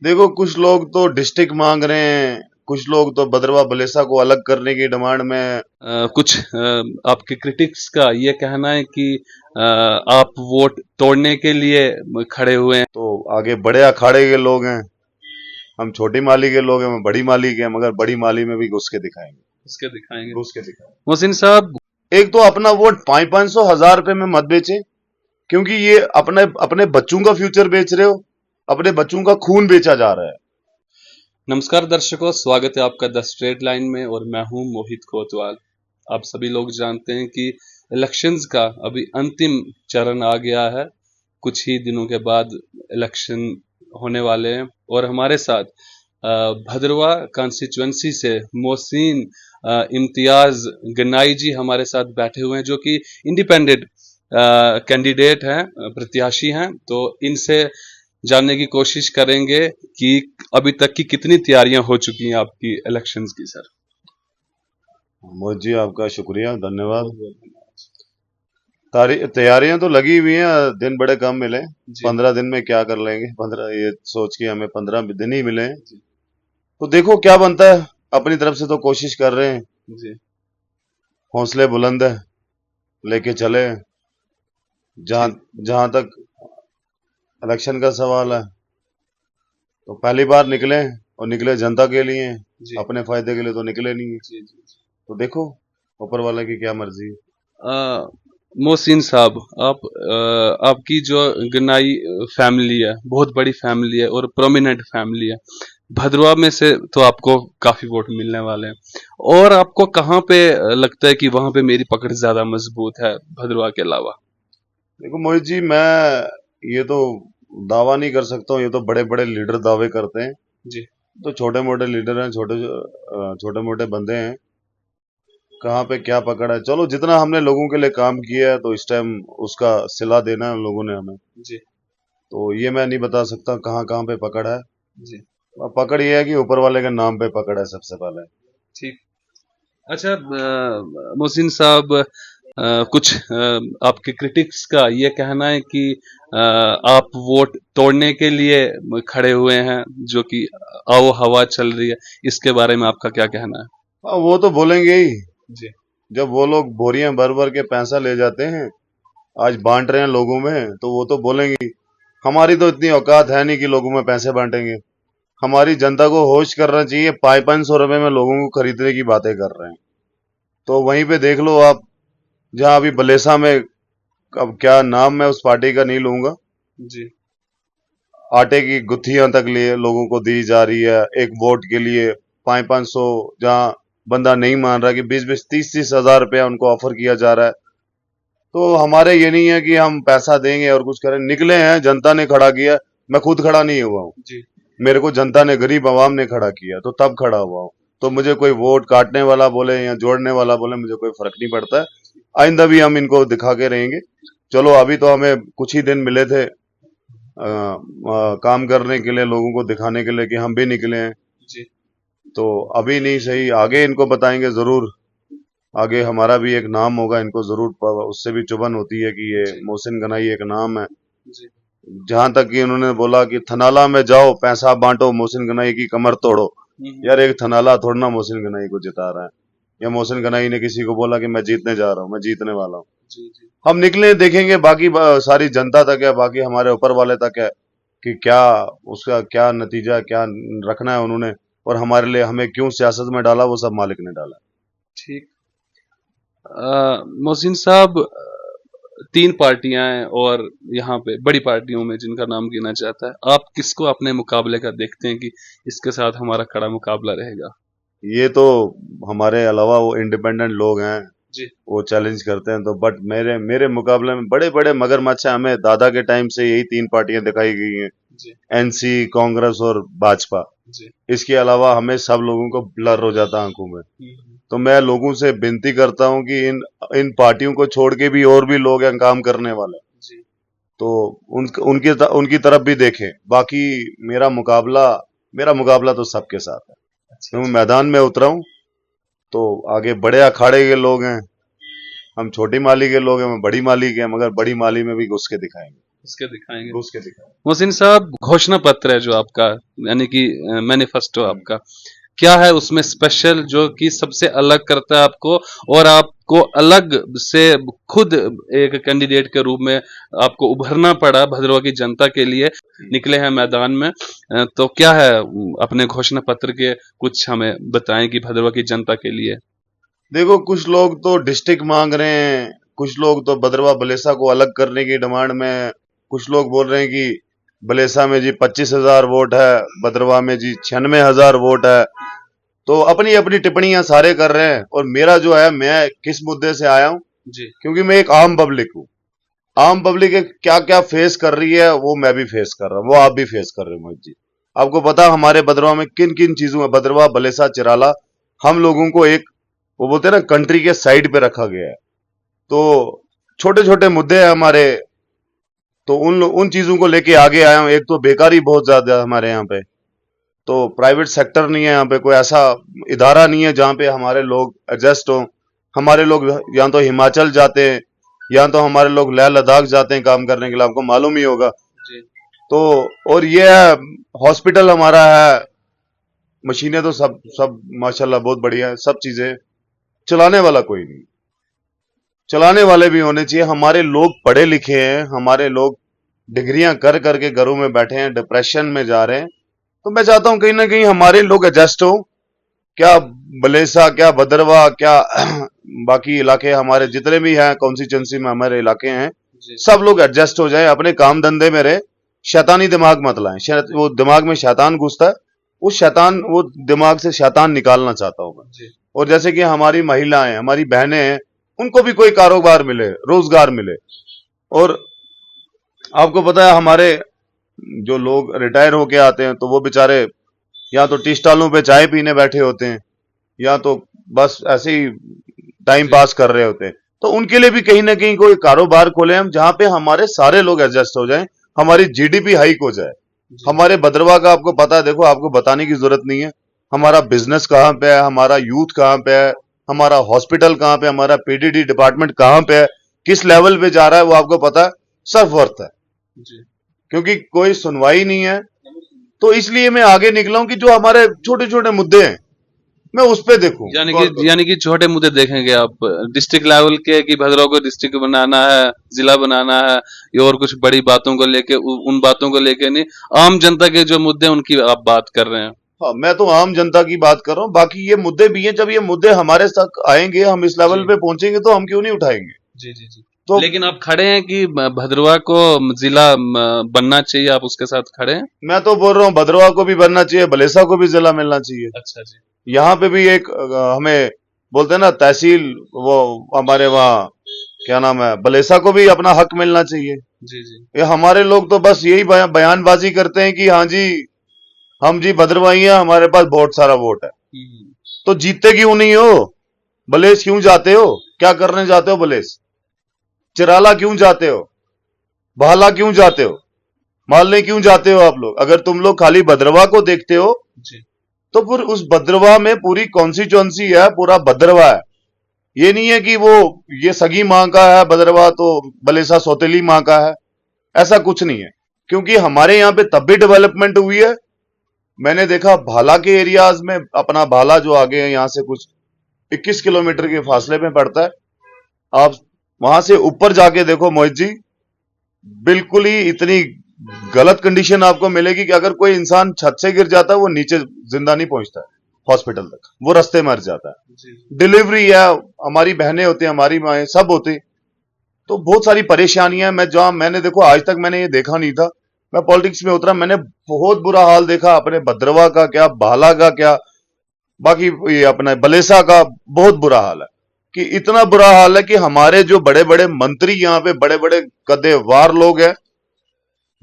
देखो, कुछ लोग तो डिस्ट्रिक्ट मांग रहे हैं, कुछ लोग तो भद्रवा बलेसा को अलग करने की डिमांड में कुछ आपके क्रिटिक्स का ये कहना है कि आप वोट तोड़ने के लिए खड़े हुए हैं। तो आगे बड़े अखाड़े के लोग हैं। हम छोटी माली के लोग हैं, हम बड़ी माली के हैं, मगर बड़ी माली में भी घुस के दिखाएंगे। इसके दिखाएंगे घुस के दिखाएंगे। मोहसिन साहब। एक तो अपना वोट 500 1000 रुपए में मत बेचे, क्योंकि ये अपने अपने बच्चों का फ्यूचर बेच रहे हो, अपने बच्चों का खून बेचा जा रहा है। नमस्कार दर्शकों, स्वागत है आपका द स्ट्रेट लाइन में और मैं हूं मोहित कोतवाल। आप सभी लोग जानते हैं कि इलेक्शंस का अभी अंतिम चरण आ गया है। कुछ ही दिनों के बाद इलेक्शन होने वाले हैं और हमारे साथ भद्रवा कॉन्स्टिट्युएंसी से मोहसिन इम्तियाज गनाई जी हमारे साथ बैठे हुए हैं, जो कि इंडिपेंडेंट कैंडिडेट हैं, प्रत्याशी हैं। तो इनसे जानने की कोशिश करेंगे कि अभी तक की कितनी तैयारियां हो चुकी हैं आपकी इलेक्शंस की। सर मोहित जी, आपका शुक्रिया, धन्यवाद। तैयारियां तो लगी हुई हैं, दिन बड़े कम मिले। जी 15 दिन में क्या कर लेंगे, 15 ये सोच के हमें 15 दिन ही मिले हैं। जी तो देखो क्या बनता है। अपनी तरफ से तो कोशिश कर रहे हैं, जी हौसले बुलंद है, लेके चले। जहां ठीक। जहां तक इलेक्शन का सवाल है, तो पहली बार निकले और निकले जनता के लिए, जी अपने फायदे के लिए तो निकले नहीं है। जी जी। तो देखो, ऊपर वाले की क्या मर्जी है। मोहसिन साहब, आपकी जो गनाई फैमिली है, बहुत बड़ी फैमिली है और प्रोमिनेंट फैमिली है। भद्रवा में से तो आपको काफी वोट मिलने वाले हैं, और आपको कहाँ पे लगता है कि वहां पे मेरी पकड़ ज्यादा मजबूत है भद्रवा के अलावा? देखो मोहित जी, मैं ये तो दावा नहीं कर सकता हूँ, ये तो बड़े बड़े लीडर दावे करते हैं। जी तो छोटे मोटे लीडर हैं, छोटे मोटे बंदे हैं, कहाँ पे क्या पकड़ है। चलो, जितना हमने लोगों के लिए काम किया है, तो इस टाइम उसका सिला देना है उन लोगों ने हमें। जी तो ये मैं नहीं बता सकता कहाँ कहाँ पे पकड़ है। जी। पकड़ ये है कि ऊपर वाले के नाम पे पकड़ है सबसे पहले। ठीक। अच्छा मोहसिन साहब, कुछ आपके क्रिटिक्स का ये कहना है कि आप वोट तोड़ने के लिए खड़े हुए हैं, जो कि आओ हवा चल रही है। इसके बारे में आपका क्या कहना है? हाँ, वो तो बोलेंगे ही। जी जब वो लोग बोरियां भर भर के पैसा ले जाते हैं, आज बांट रहे हैं लोगों में, तो वो तो बोलेंगे ही। हमारी तो इतनी औकात है नहीं कि लोगों में पैसे बांटेंगे। हमारी जनता को होश करना चाहिए, 500-500 रुपए में लोगों को खरीदने की बातें कर रहे हैं। तो वहीं पे देख लो आप, जहां अभी बलेसा में, अब क्या नाम मैं उस पार्टी का नहीं लूंगा, जी आटे की गुत्थियां तक लिए लोगों को दी जा रही है एक वोट के लिए। 500-500, जहां बंदा नहीं मान रहा कि 20-20 30-30 हजार रुपया उनको ऑफर किया जा रहा है। तो हमारे ये नहीं है कि हम पैसा देंगे और कुछ करें। निकले हैं, जनता ने खड़ा किया। मैं खुद खड़ा नहीं हुआ हूँ, जी। मेरे को जनता ने, गरीब आवाम ने खड़ा किया, तो तब खड़ा हुआ हूँ। तो मुझे कोई वोट काटने वाला बोले या जोड़ने वाला बोले, मुझे कोई फर्क नहीं पड़ता है। आइंदा भी हम इनको दिखा के रहेंगे। चलो, अभी तो हमें कुछ ही दिन मिले थे काम करने के लिए, लोगों को दिखाने के लिए कि हम भी निकले हैं। जी तो अभी नहीं सही, आगे इनको बताएंगे जरूर। आगे हमारा भी एक नाम होगा, इनको जरूर उससे भी चुभन होती है कि ये जी मोहसिन गनाई एक नाम है। जी। जहां तक कि उन्होंने बोला कि थनाला में जाओ, पैसा बांटो, मोहसिन गनाई की कमर तोड़ो। यार, एक थनाला थोड़ा ना मोहसिन गनाई को जिता रहा है। या मोहसिन गनाई ने किसी को बोला कि मैं जीतने जा रहा हूँ, मैं जीतने वाला हूँ। जी जी। हम निकले, देखेंगे बाकी सारी जनता तक है, बाकी हमारे ऊपर वाले तक है कि क्या उसका क्या नतीजा, क्या रखना है उन्होंने, और हमारे लिए हमें क्यों सियासत में डाला, वो सब मालिक ने डाला। ठीक। मोहसिन साहब, तीन पार्टियां हैं और यहाँ पे बड़ी पार्टियों में जिनका नाम गिना जाता है, आप किसको अपने मुकाबले का देखते हैं कि इसके साथ हमारा कड़ा मुकाबला रहेगा? ये तो हमारे अलावा वो इंडिपेंडेंट लोग हैं, जी वो चैलेंज करते हैं। तो बट मेरे मेरे मुकाबले में बड़े बड़े मगरमच्छ हैं। हमें दादा के टाइम से यही तीन पार्टियां दिखाई गई हैं, जी एनसी, कांग्रेस और भाजपा। जी। इसके अलावा हमें सब लोगों को ब्लर हो जाता है आंखों में। तो मैं लोगों से विनती करता हूं कि इन इन पार्टियों को छोड़ के भी और भी लोग हैं काम करने वाले, जी। तो उनकी तरफ भी देखें। बाकी मेरा मुकाबला मेरा मुकाबला तो सबके साथ है। अच्छा तो मैं अच्छा। मैदान में उतरा हूं, तो आगे बड़े अखाड़े के लोग हैं, हम छोटी माली के लोग हैं, हम बड़ी माली के हैं, मगर बड़ी माली में भी घुस के दिखाएंगे। उसके दिखाएंगे। उसके दिखाएंगे। मोहसिन साहब, घोषणा पत्र है जो आपका, यानी कि मैनिफेस्टो आपका, क्या है उसमें स्पेशल जो कि सबसे अलग करता है आपको, और आपको अलग से खुद एक कैंडिडेट के रूप में आपको उभरना पड़ा भद्रवा की जनता के लिए, निकले हैं मैदान में, तो क्या है अपने घोषणा पत्र के, कुछ हमें बताएं कि भद्रवा की जनता के लिए। देखो, कुछ लोग तो डिस्ट्रिक्ट मांग रहे हैं, कुछ लोग तो भद्रवा बलेसा को अलग करने की डिमांड में, कुछ लोग बोल रहे हैं कि बलेसा में जी 25,000 वोट है, भद्रवा में जी 96,000 वोट है। तो अपनी अपनी टिप्पणियां सारे कर रहे हैं, और मेरा जो है, मैं किस मुद्दे से आया हूं, जी क्योंकि मैं एक आम पब्लिक हूं। आम पब्लिक क्या क्या फेस कर रही है वो मैं भी फेस कर रहा हूं, वो आप भी फेस कर रहे हो मोहित जी। आपको पता हमारे भद्रवा में किन किन चीजों में, भद्रवा बलेसा चिराला, हम लोगों को एक, वो बोलते हैं ना, कंट्री के साइड पे रखा गया है। तो छोटे छोटे मुद्दे हैं हमारे, तो उन चीजों को लेके आगे आया हूं। एक तो बेकारी बहुत ज्यादा है हमारे यहाँ पे, तो प्राइवेट सेक्टर नहीं है यहाँ पे, कोई ऐसा इदारा नहीं है जहाँ पे हमारे लोग एडजस्ट हो। हमारे लोग या तो हिमाचल जाते हैं, या तो हमारे लोग लेह लद्दाख जाते हैं काम करने के लिए, आपको मालूम ही होगा। जी तो और ये है, हॉस्पिटल हमारा है, मशीनें तो सब सब माशाल्लाह बहुत बढ़िया है, सब चीजें, चलाने वाला कोई नहीं। चलाने वाले भी होने चाहिए। हमारे लोग पढ़े लिखे हैं, हमारे लोग डिग्रियां कर करके घरों में बैठे हैं, डिप्रेशन में जा रहे हैं। तो मैं चाहता हूं कहीं ना कहीं हमारे लोग एडजस्ट हो, क्या बलेसा, क्या भद्रवा, क्या बाकी इलाके हमारे जितने भी हैं कॉन्स्टिट्यूंसी में हमारे इलाके हैं, जी सब लोग एडजस्ट हो जाएं, अपने काम धंधे में रहे, शैतानी दिमाग मत लाएं। वो दिमाग में शैतान घुसता है, वो दिमाग से शैतान निकालना चाहता हूं मैं। जी और जैसे कि हमारी महिलाएं, हमारी बहनें हैं, उनको भी कोई कारोबार मिले, रोजगार मिले। और आपको पता है, हमारे जो लोग रिटायर होके आते हैं, तो वो बेचारे या तो टी स्टॉलों पे चाय पीने बैठे होते हैं, या तो बस ऐसे ही टाइम जी पास कर रहे होते हैं। तो उनके लिए भी कहीं ना कहीं कोई कारोबार खोले हम, जहां पे हमारे सारे लोग एडजस्ट हो जाएं, हमारी जीडीपी हाइक हो जाए। जी हमारे भद्रवा का आपको पता है, देखो, आपको बताने की जरूरत नहीं है, हमारा बिजनेस कहाँ पे है, हमारा यूथ कहाँ पे है, हमारा हॉस्पिटल कहाँ पे, हमारा पीडीडी डिपार्टमेंट कहाँ पे है, किस लेवल पे जा रहा है, वो आपको पता है, सर्फ वर्थ है। जी क्योंकि कोई सुनवाई नहीं है, तो इसलिए मैं आगे निकला हूं कि जो हमारे छोटे छोटे मुद्दे हैं, मैं उस पे देखूं, गौर करूं। यानी कि छोटे मुद्दे देखेंगे आप डिस्ट्रिक्ट लेवल के, कि भद्रवा को डिस्ट्रिक्ट बनाना है, जिला बनाना है, या और कुछ बड़ी बातों को लेके, उन बातों को लेके नहीं, आम जनता के जो मुद्दे उनकी आप बात कर रहे हैं। हाँ, मैं तो आम जनता की बात कर रहा हूं, बाकी ये मुद्दे भी हैं, जब ये मुद्दे हमारे तक आएंगे, हम इस लेवल जी पे पहुंचेंगे, तो हम क्यों नहीं उठाएंगे। जी जी जी तो लेकिन आप खड़े हैं कि भद्रवा को जिला बनना चाहिए, आप उसके साथ खड़े हैं। मैं तो बोल रहा हूँ, भद्रवा को भी बनना चाहिए, बलेसा को भी जिला मिलना चाहिए। अच्छा जी यहाँ पे भी एक हमें बोलते हैं ना तहसील, वो हमारे वहाँ क्या नाम है, बलेसा को भी अपना हक मिलना चाहिए। जी जी ये हमारे लोग तो बस यही बयानबाजी करते हैं कि हाँ जी, हम जी भद्रवाही हैं, हमारे पास बहुत सारा वोट है। हम्म, तो जीतते क्यों नहीं हो? बलेस क्यों जाते हो? क्या करने जाते हो बलेस? चिराला क्यों जाते हो? भाला क्यों जाते हो? मालने क्यों जाते हो आप लोग? अगर तुम लोग खाली भद्रवा को देखते हो, जी तो फिर उस भद्रवा में पूरी कॉन्स्टिट्यूंसी है, पूरा भद्रवा है। ये नहीं है कि वो ये सगी माँ का है भद्रवा, तो बलेसा सौतेली माँ का है, ऐसा कुछ नहीं है। क्योंकि हमारे यहाँ पे तब भी डेवलपमेंट हुई है। मैंने देखा भाला के एरियाज में, अपना भाला जो आगे है यहाँ से कुछ 21 किलोमीटर के फासले में पड़ता है, आप वहां से ऊपर जाके देखो मोहित जी, बिल्कुल ही इतनी गलत कंडीशन आपको मिलेगी कि अगर कोई इंसान छत से गिर जाता है, वो नीचे जिंदा नहीं पहुंचता है हॉस्पिटल तक, वो रास्ते मर जाता है। जी डिलीवरी है, हमारी बहनें होती हैं, हमारी माएँ सब होती, तो बहुत सारी परेशानियां। मैं जहां, मैंने देखो आज तक मैंने ये देखा नहीं था, मैं पॉलिटिक्स में उतरा, मैंने बहुत बुरा हाल देखा, अपने भद्रवा का क्या, भाला का क्या, बाकी ये अपना बलेसा का बहुत बुरा हाल है। कि इतना बुरा हाल है कि हमारे जो बड़े बड़े मंत्री यहाँ पे, बड़े बड़े कदेवार लोग हैं,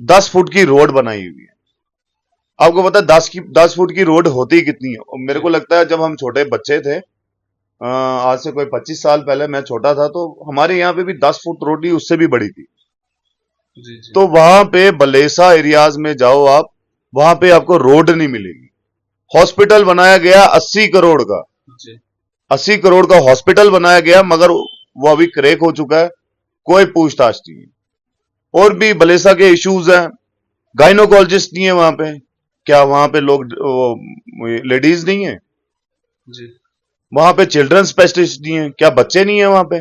10 फुट की रोड बनाई हुई है। आपको पता है 10 फुट की रोड होती कितनी है? और मेरे को लगता है जब हम छोटे बच्चे थे, आज से कोई 25 साल पहले मैं छोटा था, तो हमारे यहाँ पे भी 10 फुट रोड ही उससे भी बड़ी थी। जी जी तो वहां पे बलेसा एरियाज में जाओ आप, वहां पे आपको रोड नहीं मिलेगी। हॉस्पिटल बनाया गया 80 करोड़ का, जी 80 करोड़ का हॉस्पिटल बनाया गया, मगर वो अभी क्रैक हो चुका है, कोई पूछताछ नहीं है। और भी बलेसा के इश्यूज हैं, गाइनोकोलॉजिस्ट नहीं है वहां पे। क्या वहां पे लोग लेडीज नहीं है? जी वहां पे चिल्ड्रन स्पेशलिस्ट नहीं है? क्या बच्चे नहीं है वहां पे?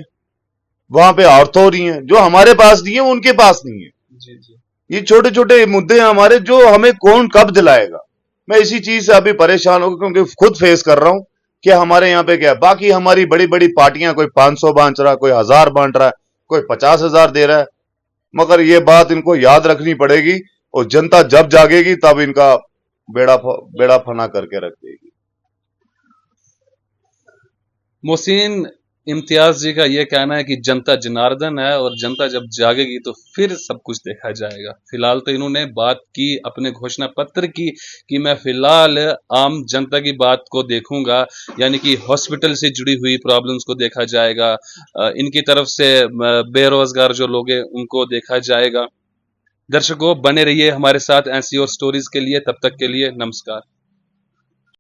वहां पे ऑर्थो नहीं है? जो हमारे पास नहीं है वो उनके पास नहीं है। जी जी ये छोटे छोटे मुद्दे हैं हमारे, जो हमें कौन कब दिलाएगा। मैं इसी चीज से अभी परेशान हूं, क्योंकि खुद फेस कर रहा हूं कि हमारे यहाँ पे क्या है। बाकी हमारी बड़ी बड़ी पार्टियां, कोई 500 बांट रहा है, कोई 1000 बांट रहा है, कोई 50,000 दे रहा है। मगर ये बात इनको याद रखनी पड़ेगी, और जनता जब जागेगी तब इनका बेड़ा फना करके रख देगी। मोहसिन इम्तियाज जी का ये कहना है कि जनता जनार्दन है और जनता जब जागेगी तो फिर सब कुछ देखा जाएगा। फिलहाल तो इन्होंने बात की अपने घोषणा पत्र की कि मैं फिलहाल आम जनता की बात को देखूंगा, यानी कि हॉस्पिटल से जुड़ी हुई प्रॉब्लम्स को देखा जाएगा, इनकी तरफ से बेरोजगार जो लोग हैं उनको देखा जाएगा। दर्शकों बने रहिए हमारे साथ ऐसी और स्टोरीज के लिए। तब तक के लिए नमस्कार।